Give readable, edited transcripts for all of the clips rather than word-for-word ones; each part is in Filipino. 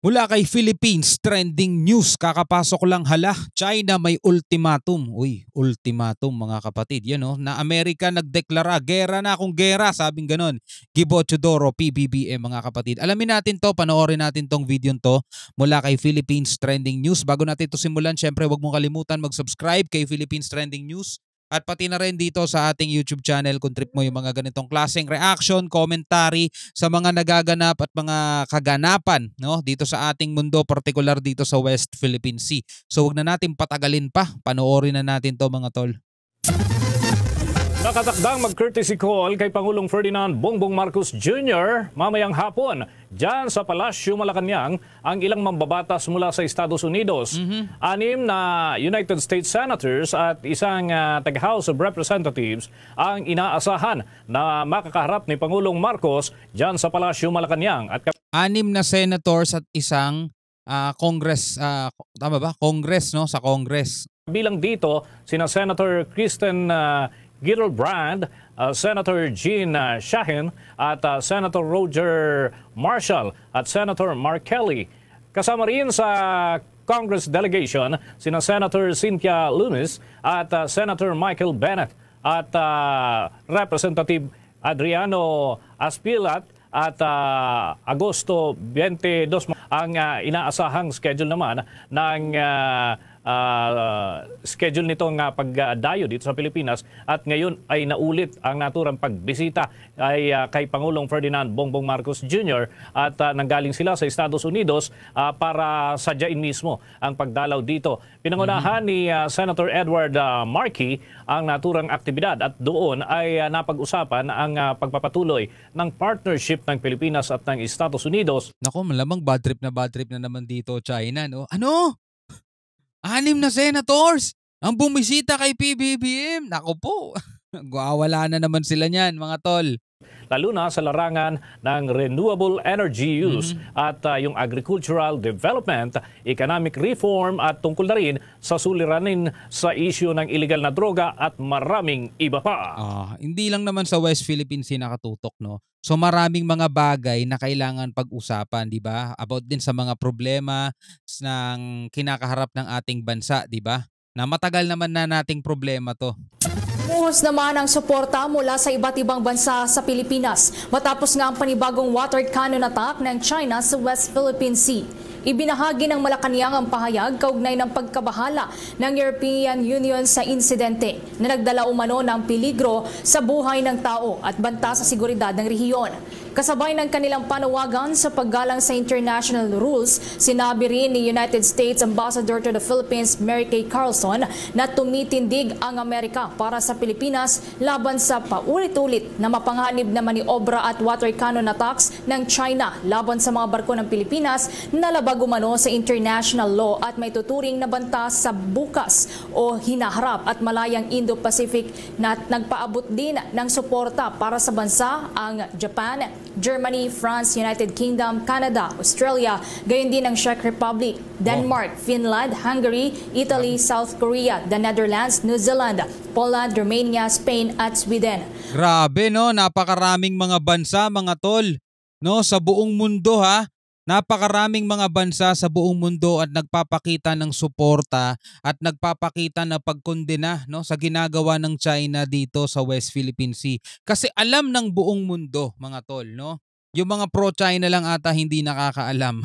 Mula kay Philippines, trending news. Kakapasok lang hala, China may ultimatum. Uy, ultimatum mga kapatid. Yan o, na Amerika nagdeklara, gera na akong gera, sabing ganon. Gibo Chodoro, PBBM mga kapatid. Alamin natin to, panoorin natin tong video to mula kay Philippines Trending News. Bago natin to simulan, syempre wag mong kalimutan mag-subscribe kay Philippines Trending News. At pati na rin dito sa ating YouTube channel kung trip mo yung mga ganitong klaseng reaction, commentary sa mga nagaganap at mga kaganapan, no, dito sa ating mundo, particular dito sa West Philippine Sea. So wag na natin patagalin pa, panoorin na natin to mga tol. Nakatakdang mag-courtesy call kay Pangulong Ferdinand Bongbong Marcos Jr. mamayang hapon dyan sa Palasyo Malacanang ang ilang mambabatas mula sa Estados Unidos. 6 na United States Senators at isang taga-House of Representatives ang inaasahan na makakaharap ni Pangulong Marcos dyan sa Palasyo Malacanang. At 6 na senators at isang Congress, tama ba? Congress, no? Sa Congress. Bilang dito, sina Senator Kristen Gillibrand, Senator Jean Shaheen at Senator Roger Marshall at Senator Mark Kelly. Kasama rin sa Congress delegation sina Senator Cynthia Lummis at Senator Michael Bennett at Representative Adriano Aspilat at Agosto 22 ang inaasahang schedule naman ng schedule nitong pagdayo dito sa Pilipinas, at ngayon ay naulit ang naturang pagbisita ay kay Pangulong Ferdinand Bongbong Marcos Jr. at nanggaling sila sa Estados Unidos para sadyain mismo ang pagdalaw dito. Pinangunahan ni Senator Edward Markey ang naturang aktibidad at doon ay napag-usapan ang pagpapatuloy ng partnership ng Pilipinas at ng Estados Unidos. Naku, malamang bad trip na naman dito China, no? Ano? 6 na senators ang bumisita kay PBBM. Naku po, wala na naman sila niyan mga tol. Lalo na sa larangan ng renewable energy use at yung agricultural development, economic reform at tungkol na rin sa suliranin sa issue ng illegal na droga at maraming iba pa. Hindi lang naman sa West Philippine Sea nakatutok, no? So maraming mga bagay na kailangan pag-usapan, di ba? About din sa mga problema ng kinakaharap ng ating bansa, di ba? Na matagal naman na nating problema to. Buhos naman ang suporta mula sa iba't ibang bansa sa Pilipinas matapos nga ang panibagong water cannon attack ng China sa West Philippine Sea. Ibinahagi ng Malacanang ang pahayag kaugnay ng pagkabahala ng European Union sa insidente na nagdala umano ng peligro sa buhay ng tao at banta sa seguridad ng rehiyon. Kasabay ng kanilang panawagan sa paggalang sa international rules, sinabi rin ni United States Ambassador to the Philippines Mary Kay Carlson na tumitindig ang Amerika para sa Pilipinas laban sa paulit-ulit na mapanganib na maniobra at water cannon attacks ng China laban sa mga barko ng Pilipinas na labag umano sa international law at may tuturing na banta sa bukas o hinaharap at malayang Indo-Pacific na nagpaabot din ng suporta para sa bansa ang Japan, Germany, France, United Kingdom, Canada, Australia, gayon din ang Czech Republic, Denmark, Finland, Hungary, Italy, South Korea, the Netherlands, New Zealand, Poland, Romania, Spain at Sweden. Grabe, no? Napakaraming mga bansa, mga tol, no, sa buong mundo ha. Napakaraming mga bansa sa buong mundo at nagpapakita ng suporta at nagpapakita ng pagkondena, no, sa ginagawa ng China dito sa West Philippine Sea. Kasi alam ng buong mundo mga tol, no? Yung mga pro-China lang ata hindi nakakaalam.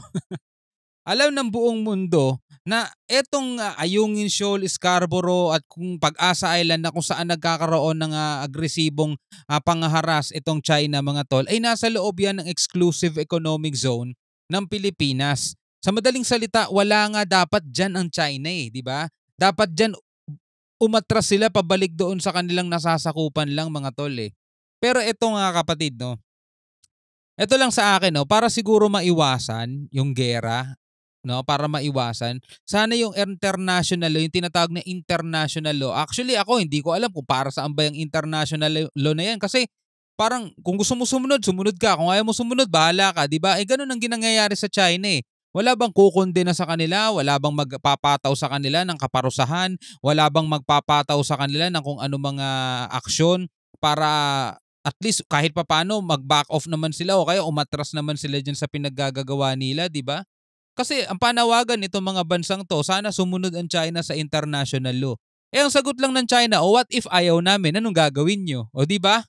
Alam ng buong mundo na etong Ayungin Shoal, Scarborough at kung Pag-asa Island na kung saan nagkakaroon ng agresibong panghaharas itong China mga tol ay nasa loob yan ng exclusive economic zone ng Pilipinas. Sa madaling salita, wala nga dapat dyan ang China di ba? Dapat dyan umatras sila pabalik doon sa kanilang nasasakupan lang mga tol Pero ito nga kapatid, no? Ito lang sa akin, no? Para siguro maiwasan yung gera, no? Para maiwasan, sana yung international law, yung tinatawag na international law. Actually ako, hindi ko alam kung para saan ba yung international law na yan kasi parang kung gusto mo sumunod, sumunod ka. Kung ayaw mo sumunod, bahala ka, di ba? Ganun ang ginangyayari sa China Wala bang kukondena sa kanila? Wala bang magpapataw sa kanila ng kaparusahan? Wala bang magpapataw sa kanila ng kung ano mga aksyon para at least kahit papaano mag-back off naman sila o kaya umatras naman sila dyan sa pinaggagawa nila, di ba? Kasi ang panawagan nitong mga bansang to, sana sumunod ang China sa international law. Eh ang sagot lang ng China, what if ayaw namin? Anong gagawin nyo? O di ba?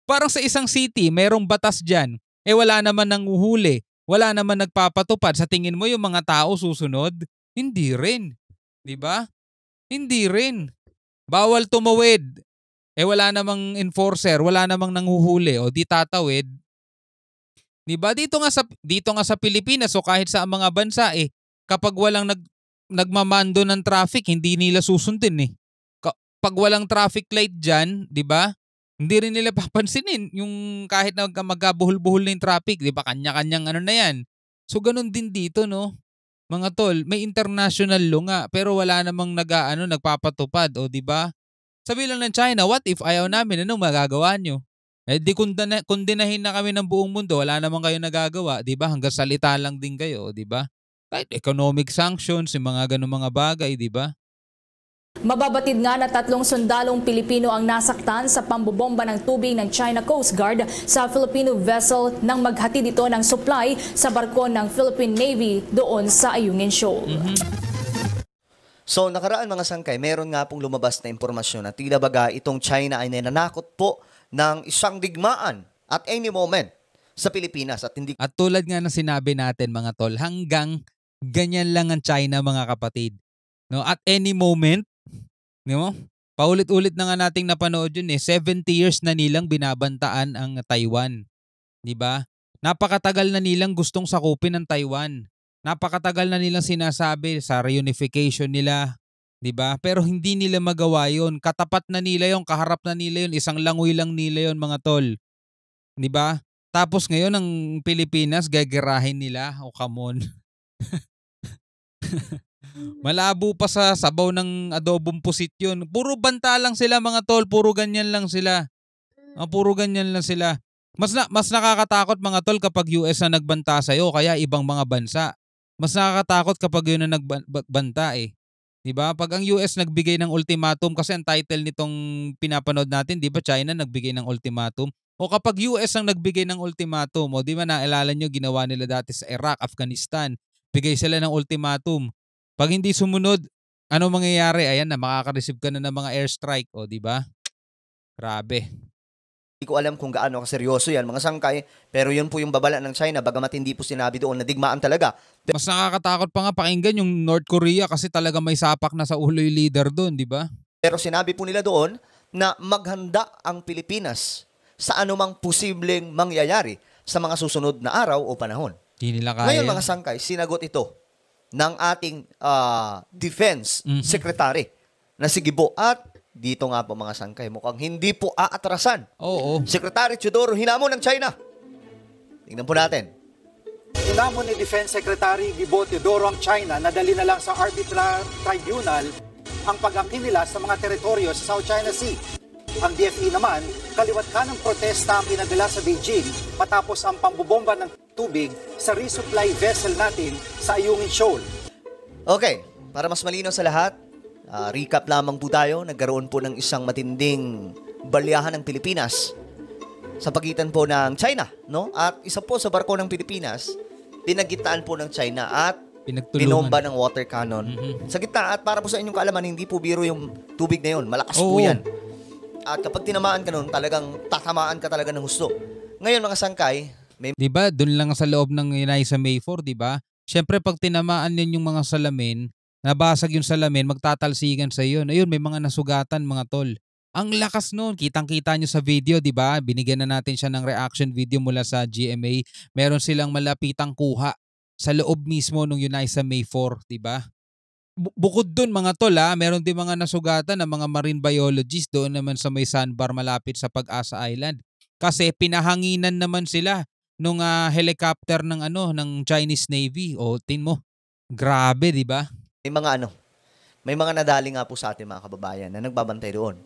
Parang sa isang city, merong batas dyan. Eh wala naman nanguhuli. Wala naman nagpapatupad. Sa tingin mo yung mga tao susunod? Hindi rin. Di ba? Hindi rin. Bawal tumawid. Eh wala namang enforcer, wala namang nanghuhuli o di tatawid. 'Di ba? Dito nga sa Pilipinas o kahit sa mga bansa kapag walang nagmamando ng traffic, hindi nila susundin Pag walang traffic light diyan, 'di ba? Hindi rin nila papansinin yung kahit na magkabuhol-buhol na yung traffic, 'di ba? Kanya-kanyang ano na 'yan. So ganun din dito, no? Mga tol, may international law nga pero wala namang nagpapatupad o 'di ba? Sabi lang ng China, what if ayaw namin? Anong magagawa nyo? Eh di kundinahin na kami ng buong mundo, wala naman kayo nagagawa, di ba? Hanggang salita lang din kayo, di ba? Kahit economic sanctions, yung mga ganung mga bagay, di ba? Mababatid nga na 3 sundalong Pilipino ang nasaktan sa pambobomba ng tubig ng China Coast Guard sa Filipino vessel nang maghatid ito ng supply sa barko ng Philippine Navy doon sa Ayungin Shoal. So nakaraan mga sangkay, meron nga pong lumabas na impormasyon na tila baga itong China ay nananakot po ng isang digmaan at any moment sa Pilipinas at hindi. At tulad nga ng sinabi natin mga tol, hanggang ganyan lang ang China mga kapatid. No, at any moment, no? Paulit-ulit na nga nating napanood yun 70 years na nilang binabantaan ang Taiwan. 'Di ba? Napakatagal na nilang gustong sakupin ang Taiwan. Napakatagal na nilang sinasabi sa reunification nila, 'di ba? Pero hindi nila magawa 'yon. Katapat na nila 'yon, kaharap na nila 'yon, isang langoy lang nila 'yon, mga tol. 'Di ba? Tapos ngayon ang Pilipinas gagarahin nila, oh come on. Malabo pa sa sabaw ng adobong pusit 'yon. Puro banta lang sila mga tol, puro ganyan lang sila. Puro ganyan lang sila. Mas nakakatakot mga tol kapag US na nagbanta sa'yo kaya ibang mga bansa. Mas nakakatakot kapag yun na nagbanta 'Di ba? Pag ang US nagbigay ng ultimatum, kasi ang title nitong pinapanood natin, 'di ba, China nagbigay ng ultimatum. O kapag US ang nagbigay ng ultimatum, o 'di ba naalala nyo ginawa nila dati sa Iraq, Afghanistan, bigay sila ng ultimatum. Pag hindi sumunod, ano mangyayari? Ayan na, makaka-receive ka na ng mga airstrike, o 'di ba? Grabe. Hindi ko alam kung gaano kaseryoso yan mga sangkay, pero yun po yung babala ng China, bagamat hindi po sinabi doon na digmaan talaga. Mas nakakatakot pa nga pakinggan yung North Korea kasi talaga may sapak na sa ulo yung leader doon, di ba? Pero sinabi po nila doon na maghanda ang Pilipinas sa anumang posibleng mangyayari sa mga susunod na araw o panahon. Hindi nila kaya. Ngayon mga sangkay, sinagot ito ng ating Defense Secretary na si Gibo. At dito nga po mga sangkay, mukhang hindi po aatrasan. Oo. Secretary Teodoro hinamon ng China. Tingnan po natin. Hinamon ni Defense Secretary Gibo Teodoro ang China na dali na lang sa arbitral tribunal ang pag-angkin nila sa mga teritoryo sa South China Sea. Ang DFE naman, kaliwat ka ng protesta ang pinadala sa Beijing matapos ang pambobomba ng tubig sa resupply vessel natin sa Ayungin Shoal. Okay, para mas malinaw sa lahat, recap lamang po tayo. Nagkaroon po ng isang matinding balyahan ng Pilipinas sa pagitan po ng China, no? At isa po sa barko ng Pilipinas, pinagitaan po ng China at binomba ng water cannon sa gitna. At para po sa inyong kaalaman, hindi po biro yung tubig na yun. Malakas po yan. At kapag tinamaan ka nun, talagang tatamaan ka talaga ng husto. Ngayon mga sangkay, diba, doon lang sa loob ng Inaysa Mayfor, diba? Siyempre pag tinamaan din yung mga salamin, nabasag yung salamin, magtatalsikan sa iyo. Ayun, may mga nasugatan mga tol. Ang lakas nun, kitang-kita nyo sa video, diba? Binigyan na natin siya ng reaction video mula sa GMA. Meron silang malapitang kuha sa loob mismo ng Inaysa Mayfor, diba? Bukod dun mga tol meron din mga nasugatan ng mga marine biologists doon naman sa may sandbar malapit sa Pag-asa Island. Kasi pinahanginan naman sila nung helicopter ng ng Chinese Navy. O tin mo, grabe, di ba? may mga nadali nga po sa ating mga kababayan na nagbabantay doon.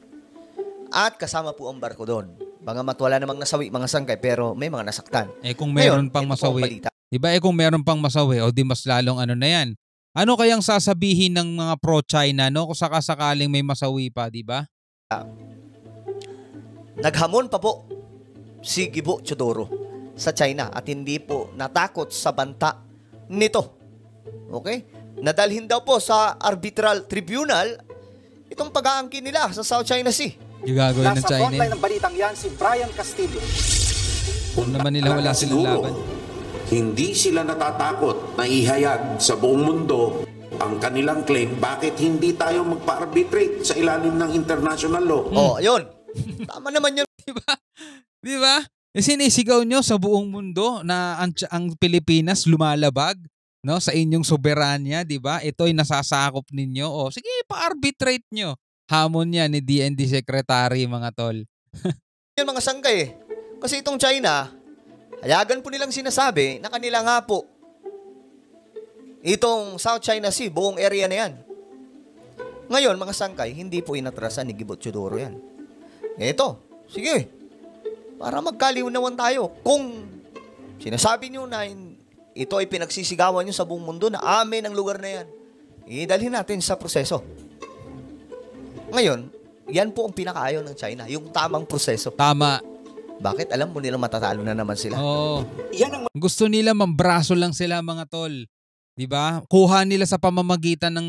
At kasama po ang barko doon. Bagamat wala namang nasawi mga sangkay, pero may mga nasaktan. Kung meron pang masawi, diba? Kung meron pang masawi, o di mas lalong na yan. Ano kayang sasabihin ng mga pro-China, no? Kung sakasakaling may masawi pa, di ba? Naghamon pa po si Gibo Teodoro sa China at hindi po natakot sa banta nito. Okay? Nadalhin daw po sa arbitral tribunal itong pag-aangkin nila sa South China Sea. Yung gagawin ng Nasa China. frontline ng balitang yan si Brian Castillo. Kung naman nila wala silang Siguro, laban. Hindi sila natatakot na ihayag sa buong mundo ang kanilang claim. Bakit hindi tayo magpa-arbitrate sa ilalim ng international law? Oh, ayun. Tama naman yun. Di ba? Sinisigaw nyo sa buong mundo na ang Pilipinas lumalabag, no, sa inyong soberanya, di ba? Ito'y nasasakop ninyo. O sige, pa-arbitrate nyo. Hamon yan ni DND Secretary, mga tol. Yun mga sangkay eh. Kasi itong China, hayagan po nilang sinasabi na kanila nga po itong South China Sea, buong area na yan. Ngayon, mga sangkay, hindi po inatrasan ni Gibo Teodoro yan. Ito, sige, para magkalinawan tayo. Kung sinasabi nyo na ito ay pinagsisigawan nyo sa buong mundo na amin ang lugar na yan, idalhin natin sa proseso. Ngayon, yan po ang pinakaayaw ng China, yung tamang proseso. Tama. Bakit? Alam mo nilang matatalo na naman sila. Oo. Yan ang Gusto nila mambraso lang sila, mga tol. 'Di ba? Kuha nila sa pamamagitan ng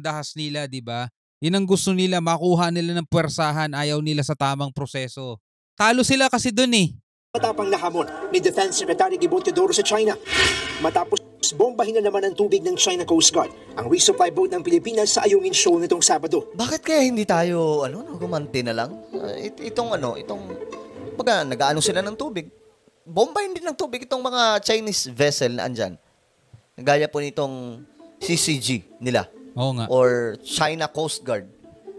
dahas nila, 'di ba? 'Yun ang gusto nila, makuha nila ng puwersahan, ayaw nila sa tamang proseso. Talo sila kasi doon eh. Matapang na hamon ni Defense Secretary Gibo Teodoro sa China. Matapos bombahin na naman ng tubig ng China Coast Guard ang resupply boat ng Pilipinas sa Ayungin Shoal nitong Sabado. Bakit kaya hindi tayo, gumante na lang? Itong baga, nag-aano sila ng tubig. Bombahin din ng tubig itong mga Chinese vessel na andyan. Gaya po nitong CCG nila. Oo nga. Or China Coast Guard.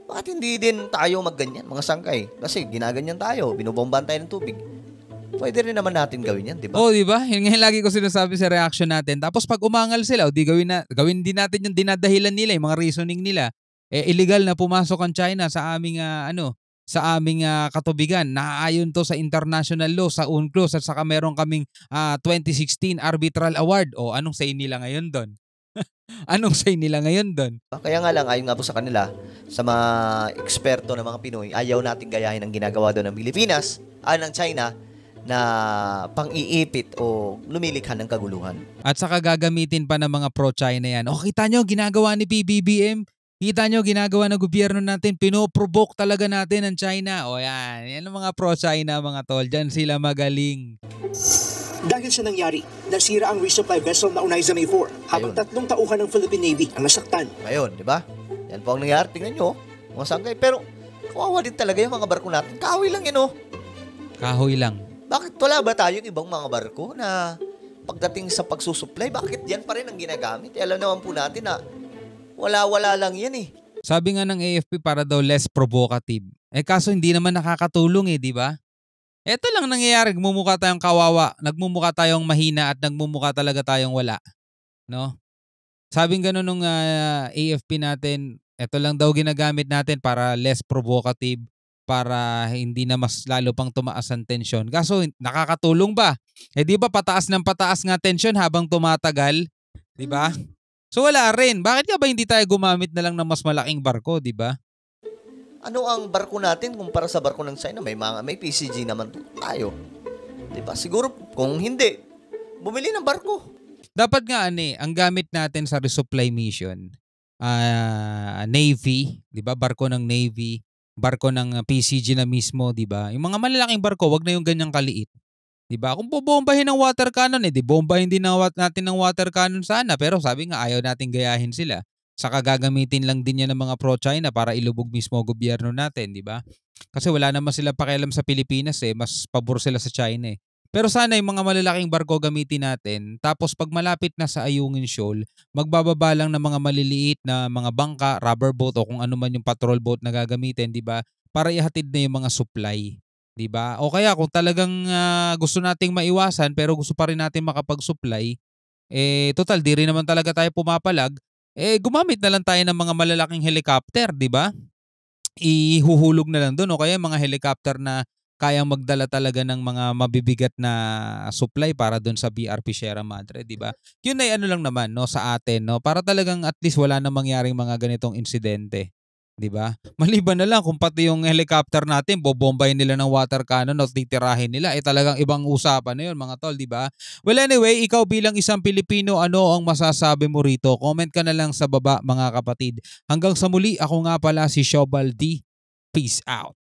Bakit hindi din tayo magganyan, mga sangkay? Kasi ginaganyan tayo, binubombahan tayo ng tubig. Pwede rin naman natin gawin yan, di ba? Oo, di ba? Yun nga lagi ko sinasabi sa reaction natin. Tapos pag umangal sila, gawin din natin yung dinadahilan nila, yung mga reasoning nila. Illegal na pumasok ang China sa aming katubigan. Naaayon to sa international law, sa UNCLOS, at saka meron kaming 2016 Arbitral Award. O anong say nila ngayon doon? Anong say nila ngayon doon? Kaya nga lang, ayon nga po sa kanila, sa mga eksperto ng mga Pinoy, ayaw natin gayahin ang ginagawa doon ng Pilipinas, ng China, na pang-iipit o lumilikha ng kaguluhan. At saka gagamitin pa ng mga pro-China yan. O kita nyo, ginagawa ni PBBM. Kita nyo, ginagawa ng gobyerno natin. Pinoprovoke talaga natin ang China. O yan. Yan ang mga pro-China, mga tol. Diyan sila magaling. Dahil sa nangyari, nasira ang resupply vessel na Unaiza May 4 habang Ayun. 3 tauhan ng Philippine Navy ang nasaktan. Ngayon, di ba? Yan po ang nangyari. Tingnan nyo, mga sangkay. Pero, kawawa din talaga yung mga barko natin. Kahoy lang yun, oh. Kahoy lang. Bakit wala ba tayong ibang mga barko na pagdating sa pagsusupply, bakit yan pa rin ang ginagamit? Alam naman po natin na wala-wala lang yan eh. Sabi nga ng AFP para daw less provocative. Kaso hindi naman nakakatulong di ba? Ito lang nangyayari, nagmumukha tayong kawawa, nagmumukha tayong mahina at nagmumukha talaga tayong wala. No? Sabing gano'n nung AFP natin, ito lang daw ginagamit natin para less provocative, para hindi na mas lalo pang tumaas ang tensyon. Kaso nakakatulong ba? Di ba pataas ng pataas nga tensyon habang tumatagal? Di ba? So wala rin. Bakit nga ba hindi tayo gumamit na lang ng mas malaking barko, di ba? Ano ang barko natin kumpara sa barko ng China? May PCG naman tayo. Di ba? Siguro kung hindi, bumili ng barko. Dapat nga ang gamit natin sa resupply mission, Navy, di ba? Barko ng Navy, barko ng PCG na mismo, di ba? Yung mga malalaking barko, wag na yung ganyang kaliit. Di ba? Kung bobombahin ng water cannon, di bombahin din natin ng water cannon sana. Pero sabi nga, ayaw natin gayahin sila. Saka gagamitin lang din yan ng mga pro-China para ilubog mismo ang gobyerno natin, di ba? Kasi wala naman sila pakialam sa Pilipinas mas pabor sila sa China Pero sana yung mga malalaking barko gamitin natin. Tapos pag malapit na sa Ayungin Shoal, magbababa lang ng mga maliliit na mga bangka, rubber boat o kung ano man yung patrol boat na gagamitin, di ba? Para ihatid na yung mga supply, di ba? O kaya kung talagang gusto nating maiwasan pero gusto pa rin natin makapag-supply, total di rin naman talaga tayo pumapalag, gumamit na lang tayo ng mga malalaking helicopter, di ba? Ihuhulog na lang doon o kaya mga helicopter na kayang magdala talaga ng mga mabibigat na supply para doon sa BRP Sierra Madre, di ba? Yun ay ano lang naman sa atin, para talagang at least wala na mangyaring mga ganitong insidente. 'Di ba? Maliban na lang kung pati yung helicopter natin bobombahin nila ng water cannon o titirahin nila, talagang ibang usapan na 'yun mga tol, 'di ba? Well anyway, ikaw bilang isang Pilipino, ano ang masasabi mo rito? Comment ka na lang sa baba mga kapatid. Hanggang sa muli, ako nga pala si Shobal D. Peace out.